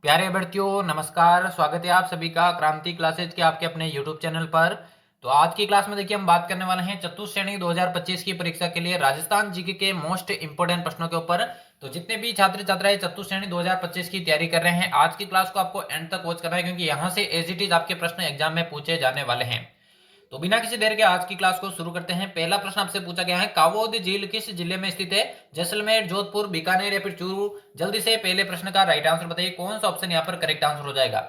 प्यारे अभ्यर्थियों नमस्कार। स्वागत है आप सभी का क्रांति क्लासेज के आपके अपने यूट्यूब चैनल पर। तो आज की क्लास में देखिए हम बात करने वाले हैं चतुर्थ श्रेणी 2025 की परीक्षा के लिए राजस्थान जीके के मोस्ट इंपोर्टेंट प्रश्नों के ऊपर। तो जितने भी छात्र छात्राएं चतुर्थ श्रेणी 2025 की तैयारी कर रहे हैं आज की क्लास को आपको एंड तक वॉच करना है, क्योंकि यहाँ से एज इट इज आपके प्रश्न एग्जाम में पूछे जाने वाले हैं। तो बिना किसी देर के आज की क्लास को शुरू करते हैं। पहला प्रश्न आपसे पूछा गया है, कावोद झील किस जिले में स्थित है? जैसलमेर, जोधपुर, बीकानेर या फिर चूरू? जल्दी से पहले प्रश्न का राइट आंसर बताइए। कौन सा ऑप्शन यहाँ पर करेक्ट आंसर हो जाएगा?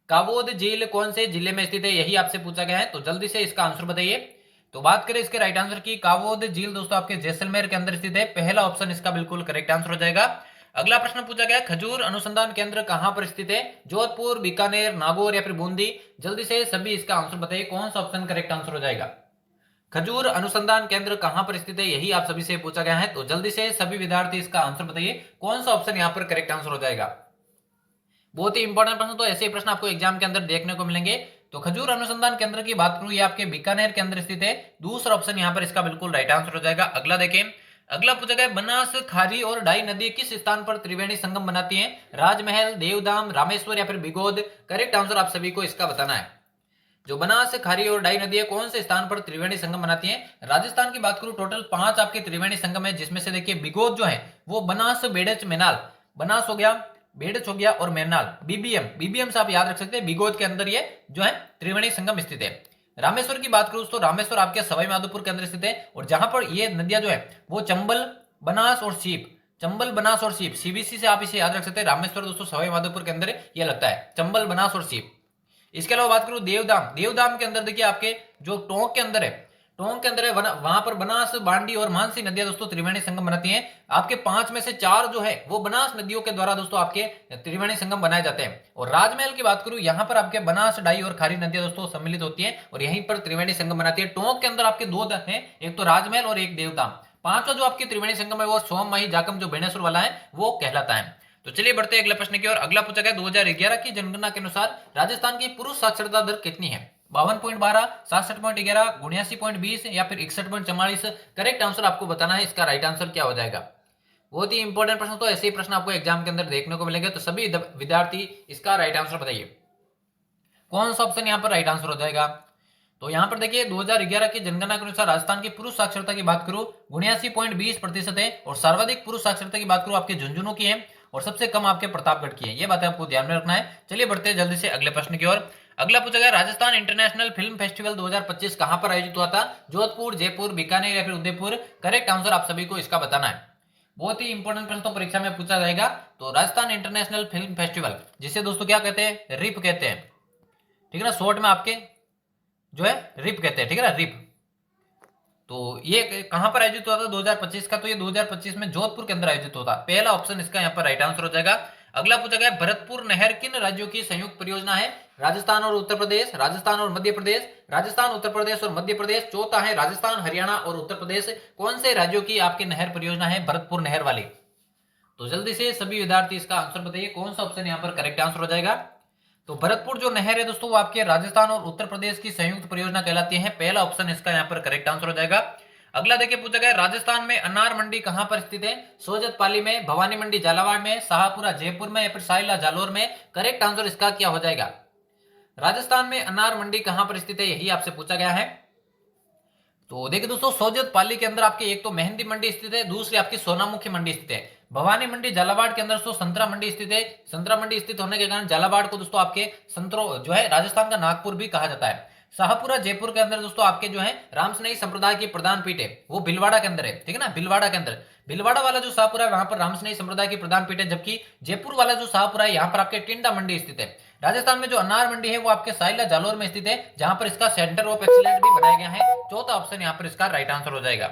कावोद झील कौन से जिले में स्थित है, यही आपसे पूछा गया है। तो जल्दी से इसका आंसर बताइए। तो बात करें इसके राइट आंसर की, कावोद झील दोस्तों आपके जैसलमेर के अंदर स्थित है। पहला ऑप्शन इसका बिल्कुल करेक्ट आंसर हो जाएगा। अगला प्रश्न पूछा गया, खजूर अनुसंधान केंद्र कहां पर स्थित है? जोधपुर, बीकानेर, नागौर या फिर बूंदी? जल्दी से सभी इसका आंसर बताइए। कौन सा ऑप्शन करेक्ट आंसर हो जाएगा? खजूर अनुसंधान केंद्र कहां पर स्थित है, यही आप सभी से पूछा गया है। तो जल्दी से सभी विद्यार्थी इसका आंसर बताइए। कौन सा ऑप्शन यहां पर करेक्ट आंसर हो जाएगा? बहुत ही इंपॉर्टेंट प्रश्न, तो ऐसे ही प्रश्न आपको एग्जाम के अंदर देखने को मिलेंगे। तो खजूर अनुसंधान केंद्र की बात करूं, ये आपके बीकानेर के अंदर स्थित है। दूसरा ऑप्शन यहां पर इसका बिल्कुल राइट आंसर हो जाएगा। अगला देखें, अगला पूछा गया, बनास, खारी और डाई नदी किस स्थान पर त्रिवेणी संगम बनाती है? राजमहल, देवधाम, रामेश्वर या फिर बिगोद? करेक्ट आंसर आप सभी को इसका बताना है। जो बनास, खारी और डाई नदी है कौन से स्थान पर त्रिवेणी संगम बनाती है? राजस्थान की बात करूं, टोटल 5 आपके त्रिवेणी संगम है, जिसमें से देखिए बिगोद जो है वो बनास, बेड़च, मेनाल। बनास हो गया, बेड़च हो गया और मेनाल बीबीएम। बीबीएम से आप याद रख सकते हैं, बिगोद के अंदर ये जो है त्रिवेणी संगम स्थित है। रामेश्वर की बात करूं तो रामेश्वर आपके सवाई माधोपुर के अंदर स्थित है, और जहां पर ये नदियां जो है वो चंबल, बनास और सीप, चंबल, बनास और सीप, सीबीसी से आप इसे याद रख सकते हैं। रामेश्वर दोस्तों सवाई माधोपुर के अंदर ये लगता है, चंबल, बनास और सीप। इसके अलावा बात करूं देवधाम, देवधाम के अंदर देखिए आपके जो टोंक के अंदर है, टोंक के अंदर है वहां पर बनास, बांडी और मानसी नदियां दोस्तों त्रिवेणी संगम बनाती हैं। आपके 5 में से 4 जो है वो बनास नदियों के द्वारा दोस्तों आपके त्रिवेणी संगम बनाए जाते हैं। और राजमहल की बात करूं, यहां पर आपके बनास, डाई और खारी नदियां दोस्तों सम्मिलित होती हैं और यहीं पर त्रिवेणी संगम बनाती है। टोंक के अंदर आपके 2 हैं, एक तो राजमहल और एक देवधाम। पांचवा जो आपके त्रिवेणी संगम है वो सोम, माही, जाकम जो बेणेश्वर वाला है वो कहलाता है। तो चलिए बढ़ते हैं अगले प्रश्न की ओर। अगला पूछा गया, 2011 की जनगणना के अनुसार राजस्थान की पुरुष साक्षरता दर कितनी है? 52.12, 67.11, 79.20 या फिर 61.44? करेक्ट आंसर आपको बताना है। इसका राइट आंसर क्या हो जाएगा? बहुत ही इंपॉर्टेंट प्रश्न, तो ऐसे ही प्रश्न आपको एग्जाम के अंदर देखने को मिलेंगे। तो सभी विद्यार्थी इसका राइट आंसर बताइए। कौन सा ऑप्शन यहाँ पर राइट आंसर हो जाएगा? तो यहाँ पर देखिए 2011 की जनगणना के अनुसार राजस्थान की पुरुष साक्षरता की बात करूं 79.20% है, और सर्वाधिक पुरुष साक्षरता की बात करूं आपके झुंझुनू की है, और सबसे कम आपके प्रतापगढ़ की है। ये बातें आपको ध्यान में रखना है। चलिए बढ़ते हैं जल्दी से अगले प्रश्न की ओर। अगला पूछा गया, राजस्थान इंटरनेशनल फिल्म फेस्टिवल 2025 कहां पर आयोजित हुआ था? जोधपुर, जयपुर, बीकानेर या फिर उदयपुर? करेक्ट आंसर आप सभी को इसका बताना है। बहुत ही इंपॉर्टेंट प्रश्न तो परीक्षा में पूछा जाएगा। तो राजस्थान इंटरनेशनल फिल्म फेस्टिवल, जिसे दोस्तों क्या कहते हैं? रिप कहते हैं, ठीक है ना, शॉर्ट में आपके जो है रिप कहते हैं, ठीक है ना, रिप। तो ये कहां पर आयोजित हुआ था 2025 का? तो ये 2025 में जोधपुर के अंदर आयोजित होता। पहला ऑप्शन इसका यहाँ पर राइट आंसर हो जाएगा। अगला पूछा गया, भरतपुर नहर किन राज्यों की संयुक्त परियोजना है? राजस्थान और उत्तर प्रदेश, राजस्थान और मध्य प्रदेश, राजस्थान, उत्तर प्रदेश और मध्य प्रदेश? चौथा है राजस्थान, हरियाणा और उत्तर प्रदेश। कौन से राज्यों की आपकी नहर परियोजना है भरतपुर नहर वाली? तो जल्दी से सभी विद्यार्थी इसका आंसर बताइए। कौन सा ऑप्शन यहाँ पर करेक्ट आंसर हो जाएगा? तो भरतपुर जो नहर है दोस्तों वो आपके राजस्थान और उत्तर प्रदेश की संयुक्त परियोजना कहलाती है। पहला ऑप्शन इसका यहाँ पर करेक्ट आंसर हो जाएगा। अगला देखिए पूछा गया, राजस्थान में अनार मंडी कहां पर स्थित है? सोजत पाली में, भवानी मंडी झालावाड़ में, शाहपुरा जयपुर में या फिर साइला जालोर में? करेक्ट आंसर इसका क्या हो जाएगा? राजस्थान में अनार मंडी कहां पर स्थित है, यही आपसे पूछा गया है। तो देखिए दोस्तों, सोजत पाली के अंदर आपकी एक तो मेहंदी मंडी स्थित है, दूसरी आपकी सोनामुखी मंडी स्थित है। भवानी मंडी झालावाड़ के अंदर तो संतरा मंडी स्थित है। संतरा मंडी स्थित होने के कारण झालावाड़ को दोस्तों आपके संतरो जो है राजस्थान का नागपुर भी कहा जाता है। शाहपुरा जयपुर के अंदर दोस्तों आपके जो है रामसनेही संप्रदाय की प्रधान पीठ है, वो भीलवाड़ा के अंदर है, ठीक है ना, भीलवाड़ा के अंदर। भीलवाड़ा वाला जो शाहपुरा है वहां पर रामसनेही संप्रदाय की प्रधान पीठ है, जबकि जयपुर वाला जो शाहपुरा है यहाँ पर आपके टिंडा मंडी स्थित है। राजस्थान में जो अनार मंडी है वो आपके साइला जालोर में स्थित है, जहां पर इसका सेंटर ऑफ एक्सीलेंस भी बनाया गया है। चौथा ऑप्शन यहाँ पर इसका राइट आंसर हो जाएगा।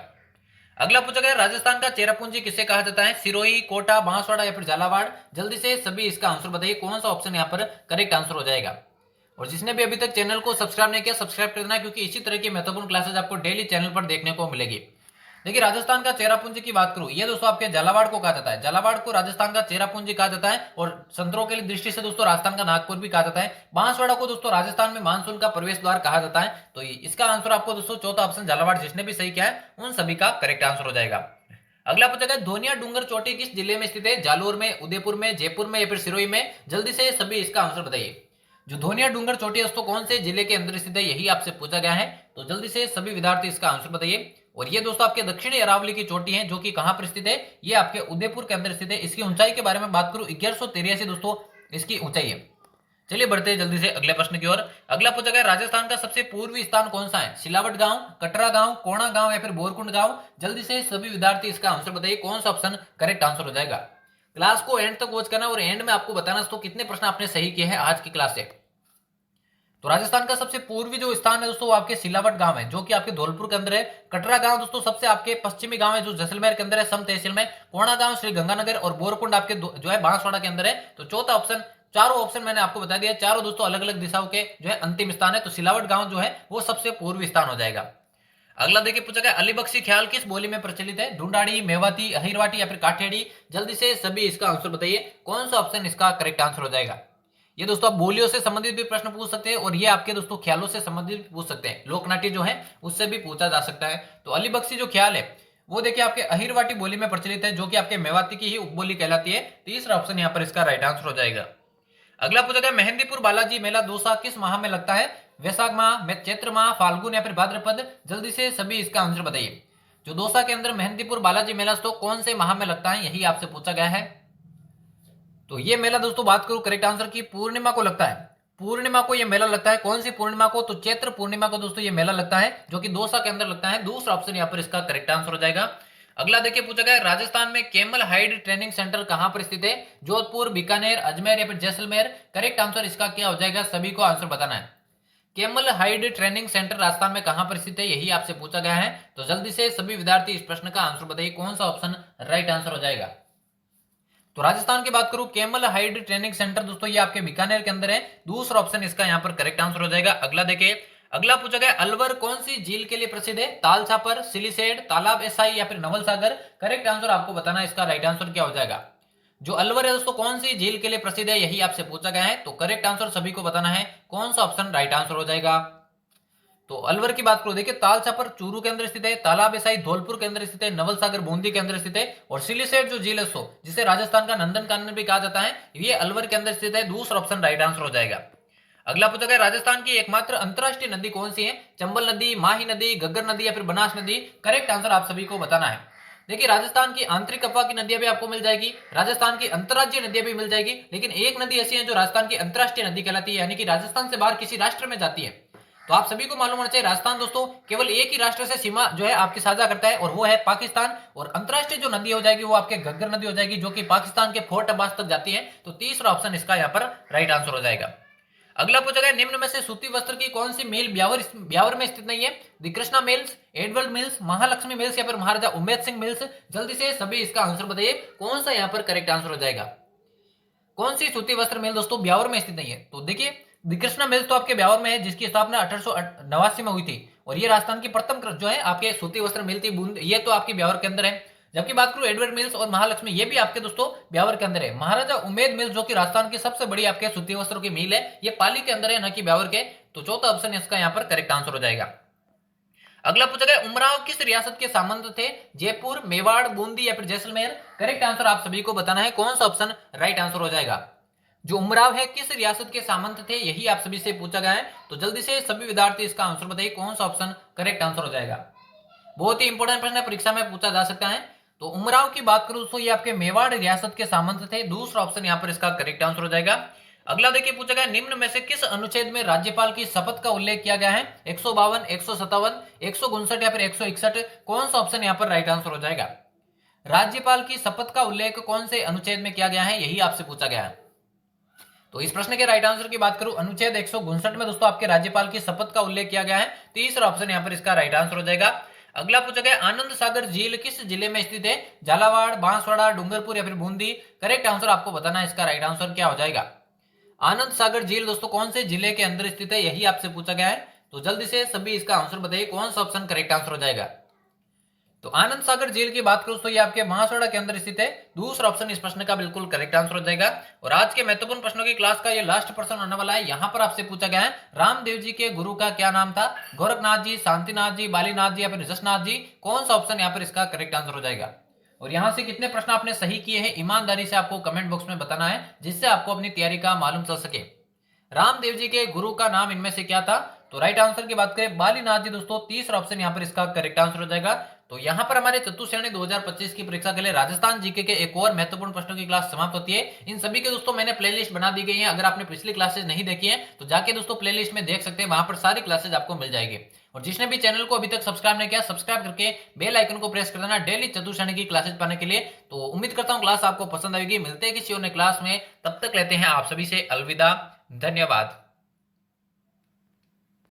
अगला पूछा गया, राजस्थान का चेरापूंजी किसे कहा जाता है? सिरोही, कोटा, बांसवाड़ा या फिर झालावाड़? जल्दी से सभी इसका आंसर बताइए। कौन सा ऑप्शन यहाँ पर करेक्ट आंसर हो जाएगा? और जिसने भी अभी तक चैनल को सब्सक्राइब नहीं किया, सब्सक्राइब कर देना, क्योंकि इसी तरह की महत्वपूर्ण क्लासेज आपको डेली चैनल पर देखने को मिलेगी। देखिए राजस्थान का चेरापूंजी की बात करूं, ये दोस्तों आपके झालावाड़ को कहा जाता है। झालावाड़ को राजस्थान का चेरापूंजी कहा जाता है, और संतरों के दृष्टि से दोस्तों राजस्थान का नागपुर भी कहा जाता है। बांसवाड़ा को दोस्तों राजस्थान में मानसून का प्रवेश द्वार कहा जाता है। तो इसका आंसर आपको दोस्तों चौथा ऑप्शन झालावाड़, जिसने भी सही किया है उन सभी का करेक्ट आंसर हो जाएगा। अगला पूछा गया धोनिया डूंगर चोटी किस जिले में स्थित है? जालोर में, उदयपुर में, जयपुर में या फिर सिरोही में? जल्दी से सभी इसका आंसर बताइए। जो धोनिया डूंगर चोटी है दोस्तों कौन से जिले के अंदर स्थित है, यही आपसे पूछा गया है। तो जल्दी से सभी विद्यार्थी इसका आंसर बताइए। और ये दोस्तों आपके दक्षिणी अरावली की चोटी है, जो कि कहां पर स्थित है? ये आपके उदयपुर के अंदर स्थित है। इसकी ऊंचाई के बारे में बात करूं 1183 दोस्तों इसकी ऊंचाई है। चलिए बढ़ते हैं जल्दी से अगले प्रश्न की ओर। अगला पूछा गया राजस्थान का सबसे पूर्वी स्थान कौन सा है? सिलावट गांव, कटरा गांव, कोणा गांव या फिर बोरकुंड गांव? जल्दी से सभी विद्यार्थी इसका आंसर बताइए, कौन सा ऑप्शन करेक्ट आंसर हो जाएगा। क्लास को एंड तक वॉच करना और एंड में आपको बताना तो कितने प्रश्न आपने सही किए हैं आज की क्लास से। तो राजस्थान का सबसे पूर्वी जो स्थान है दोस्तों वो आपके सिलावट गांव है, जो कि आपके धौलपुर के अंदर है। कटरा गांव दोस्तों सबसे आपके पश्चिमी गांव है, जो जैसलमेर के अंदर है, सम तहसील में। कोणा गांव श्री गंगानगर और बोरकुंड आपके जो है बांसवाड़ा के अंदर है। तो चौथा ऑप्शन, चारों ऑप्शन मैंने आपको बता दिया, चारों दोस्तों अलग अलग दिशाओं के जो है अंतिम स्थान है। तो सिलावट गांव जो है वो सबसे पूर्वी स्थान हो जाएगा। अगला देखिए पूछा गया अलीबख्शी ख्याल किस बोली में प्रचलित है? ढूंढाड़ी, मेवाती, अहिरवाटी या फिर काठियाड़ी? जल्दी से सभी इसका आंसर बताइए, कौन सा ऑप्शन इसका करेक्ट आंसर हो जाएगा। ये दोस्तों आप बोलियों से संबंधित भी प्रश्न पूछ सकते हैं और ये आपके दोस्तों ख्यालों से संबंधित भी पूछ सकते हैं, लोकनाट्य जो है उससे भी पूछा जा सकता है। तो अलीबख्शी जो ख्याल है वो देखिए आपके अहिरवाटी बोली में प्रचलित है, जो कि आपके मेवाती की ही उपबोली कहलाती है। तीसरा ऑप्शन यहाँ पर इसका राइट आंसर हो जाएगा। अगला पूछा गया मेहंदीपुर बालाजी मेला दौसा किस माह में लगता है? वैशाख माह, चैत्र माह, फाल्गुन या फिर भाद्रपद? जल्दी से सभी इसका आंसर बताइए। जो दौसा के अंदर मेहंदीपुर बालाजी मेला तो कौन से माह में लगता है, यही आपसे पूछा गया है। तो ये मेला दोस्तों बात करूं करेक्ट आंसर की पूर्णिमा को लगता है। पूर्णिमा को ये मेला लगता है। कौन सी पूर्णिमा को? तो चैत्र पूर्णिमा को दोस्तों ये मेला लगता है, जो कि दौसा के अंदर लगता है। दूसरा ऑप्शन यहाँ पर इसका करेक्ट आंसर हो जाएगा। अगला देखिए पूछा गया राजस्थान में कैमल हाइड ट्रेनिंग सेंटर कहां पर स्थित है? जोधपुर, बीकानेर, अजमेर या फिर जैसलमेर? करेक्ट आंसर इसका क्या हो जाएगा, सभी को आंसर बताना है। Camel hide training centre Rajasthan में कहां पर स्थित है, यही आपसे पूछा गया है। तो जल्दी से सभी विद्यार्थी इस प्रश्न का आंसर बताइए, कौन सा ऑप्शन राइट आंसर हो जाएगा। तो राजस्थान की बात करूं कैमल हाइड ट्रेनिंग सेंटर दोस्तों ये आपके बीकानेर के अंदर है। दूसरा ऑप्शन इसका यहां पर करेक्ट आंसर हो जाएगा। अगला देखिए, अगला पूछा गया अलवर कौन सी झील के लिए प्रसिद्ध है? ताल छापर, सिलिसेड, तालाब एसाई या फिर नवल सागर? करेक्ट आंसर आपको बताना है, इसका राइट आंसर क्या हो जाएगा। जो अलवर है दोस्तों कौन सी झील के लिए प्रसिद्ध है, यही आपसे पूछा गया है। तो करेक्ट आंसर सभी को बताना है, कौन सा ऑप्शन राइट आंसर हो जाएगा। तो अलवर की बात करो देखिए ताल छापर चूरू के अंदर स्थित है, तालाब एसाई धौलपुर के अंदर स्थित है, नवल सागर बूंदी के अंदर स्थित है, और सिलिसेट जो झील है सो जिसे राजस्थान का नंदन कानन भी कहा जाता है, ये अलवर के अंदर स्थित है। दूसरा ऑप्शन राइट आंसर हो जाएगा। अगला पूछा गया राजस्थान की एकमात्र अंतरराष्ट्रीय नदी कौन सी है? चंबल नदी, माही नदी, घग्गर नदी या फिर बनास नदी? करेक्ट आंसर आप सभी को बताना है। देखिए राजस्थान की आंतरिक अफवाह की नदियां भी आपको मिल जाएगी, राजस्थान की अंतरराज्यीय नदियां भी मिल जाएगी, लेकिन एक नदी ऐसी है जो राजस्थान की अंतरराष्ट्रीय नदी कहलाती है, यानी कि राजस्थान से बाहर किसी राष्ट्र में जाती है। तो आप सभी को मालूम होना चाहिए राजस्थान दोस्तों केवल एक ही राष्ट्र से सीमा जो है आपकी साझा करता है और वो है पाकिस्तान। और अंतरराष्ट्रीय जो नदी हो जाएगी वो आपके घग्गर नदी हो जाएगी, जो कि पाकिस्तान के फोर्ट अब्बास तक जाती है। तो तीसरा ऑप्शन इसका यहाँ पर राइट आंसर हो जाएगा। अगला पूछा गया निम्न में से सूती वस्त्र की कौन सी मिल ब्यावर में स्थित नहीं है? The Krishna Mills, Edward Mills, Mahalakshmi Mills या फिर महाराजा उमेद सिंह मिल्स? जल्दी से सभी इसका आंसर बताइए, कौन सा यहाँ पर करेक्ट आंसर हो जाएगा। कौन सी सूती वस्त्र मिल दोस्तों ब्यावर में स्थित नहीं है? तो देखिए दी कृष्णा मिल्स तो आपके ब्यावर में है, जिसकी स्थापना 1889 में हुई थी, और ये राजस्थान की प्रथम जो है आपके सूती वस्त्र मिल थी बूंद, ये तो आपकी ब्यावर के अंदर है। जबकि बात करूं एडवर्ड मिल्स और महालक्ष्मी, ये भी आपके दोस्तों ब्यावर के अंदर है। महाराजा उमेद मिल्स जो कि राजस्थान की सबसे बड़ी आपके सूती वस्त्रों की मिल है, ये पाली के अंदर है, न कि ब्यावर के। तो चौथा ऑप्शन इसका यहाँ पर करेक्ट आंसर हो जाएगा। अगला पूछा गया उमराव किस रियासत के सामंत थे? जयपुर, मेवाड़, बूंदी या फिर जैसलमेर? करेक्ट आंसर आप सभी को बताना है, कौन सा ऑप्शन राइट आंसर हो जाएगा। जो उमराव है किस रियासत के सामंत थे, यही आप सभी से पूछा गया है। तो जल्दी से सभी विद्यार्थी इसका आंसर बताइए, कौन सा ऑप्शन करेक्ट आंसर हो जाएगा। बहुत ही इंपॉर्टेंट प्रश्न है, परीक्षा में पूछा जा सकता है। तो उमराव की बात करूं तो ये आपके मेवाड़ रियासत के सामंत थे। दूसरा ऑप्शन यहाँ पर इसका करेक्ट आंसर हो जाएगा। अगला देखिए पूछा गया निम्न में से किस अनुच्छेद में राज्यपाल की शपथ का उल्लेख किया गया है? 152, 157, 159 या फिर 161? कौन सा ऑप्शन यहाँ पर राइट आंसर हो जाएगा। राज्यपाल की शपथ का उल्लेख कौन से अनुच्छेद में किया गया है, यही आपसे पूछा गया है। तो इस प्रश्न के राइट आंसर की बात करूं अनुच्छेद 159 में दोस्तों आपके राज्यपाल की शपथ का उल्लेख किया गया है। तीसरा ऑप्शन यहाँ पर इसका राइट आंसर हो जाएगा। अगला पूछा गया आनंद सागर झील किस जिले में स्थित है? झालावाड़, बांसवाड़ा, डूंगरपुर या फिर बूंदी? करेक्ट आंसर आपको बताना है, इसका राइट आंसर क्या हो जाएगा। आनंद सागर झील दोस्तों कौन से जिले के अंदर स्थित है, यही आपसे पूछा गया है। तो जल्दी से सभी इसका आंसर बताइए, कौन सा ऑप्शन करेक्ट आंसर हो जाएगा। तो आनंद सागर झील की बात करूं तो ये आपके बांसवाड़ा के अंदर स्थित है। दूसरा ऑप्शन इस प्रश्न का बिल्कुल करेक्ट आंसर हो जाएगा। और आज के महत्वपूर्ण प्रश्नों की क्लास का ये लास्ट प्रश्न होने वाला है। यहाँ पर आपसे पूछा गया है रामदेव जी के गुरु का क्या नाम था? गोरखनाथ जी, शांतिनाथ जी, बालीनाथ जी या फिर जसनाथ जी? कौन सा ऑप्शन यहाँ पर इसका करेक्ट आंसर हो जाएगा। और यहां से कितने प्रश्न आपने सही किए हैं ईमानदारी से आपको कमेंट बॉक्स में बताना है, जिससे आपको अपनी तैयारी का मालूम चल सके। रामदेव जी के गुरु का नाम इनमें से क्या था? तो राइट आंसर की बात करें बालीनाथ जी दोस्तों, तीसरा ऑप्शन यहां पर इसका करेक्ट आंसर हो जाएगा। तो यहां पर हमारे चतुर्थ श्रेणी 2025 की परीक्षा के लिए राजस्थान जीके के एक और महत्वपूर्ण प्रश्नों की क्लास समाप्त होती है। इन सभी के दोस्तों मैंने प्लेलिस्ट बना दी गई है, अगर आपने पिछली क्लासेस नहीं देखी है तो जाके दोस्तों प्लेलिस्ट में देख सकते हैं, वहां पर सारी क्लासेज आपको मिल जाएगी। और जिसने भी चैनल को अभी तक सब्सक्राइब नहीं किया, सब्सक्राइब करके बेल आइकन को प्रेस कर देना डेली चतुर्थ श्रेणी की क्लासेज पाने के लिए। तो उम्मीद करता हूं क्लास आपको पसंद आएगी। मिलते हैं किसी और नई क्लास में, तब तक लेते हैं आप सभी से अलविदा। धन्यवाद।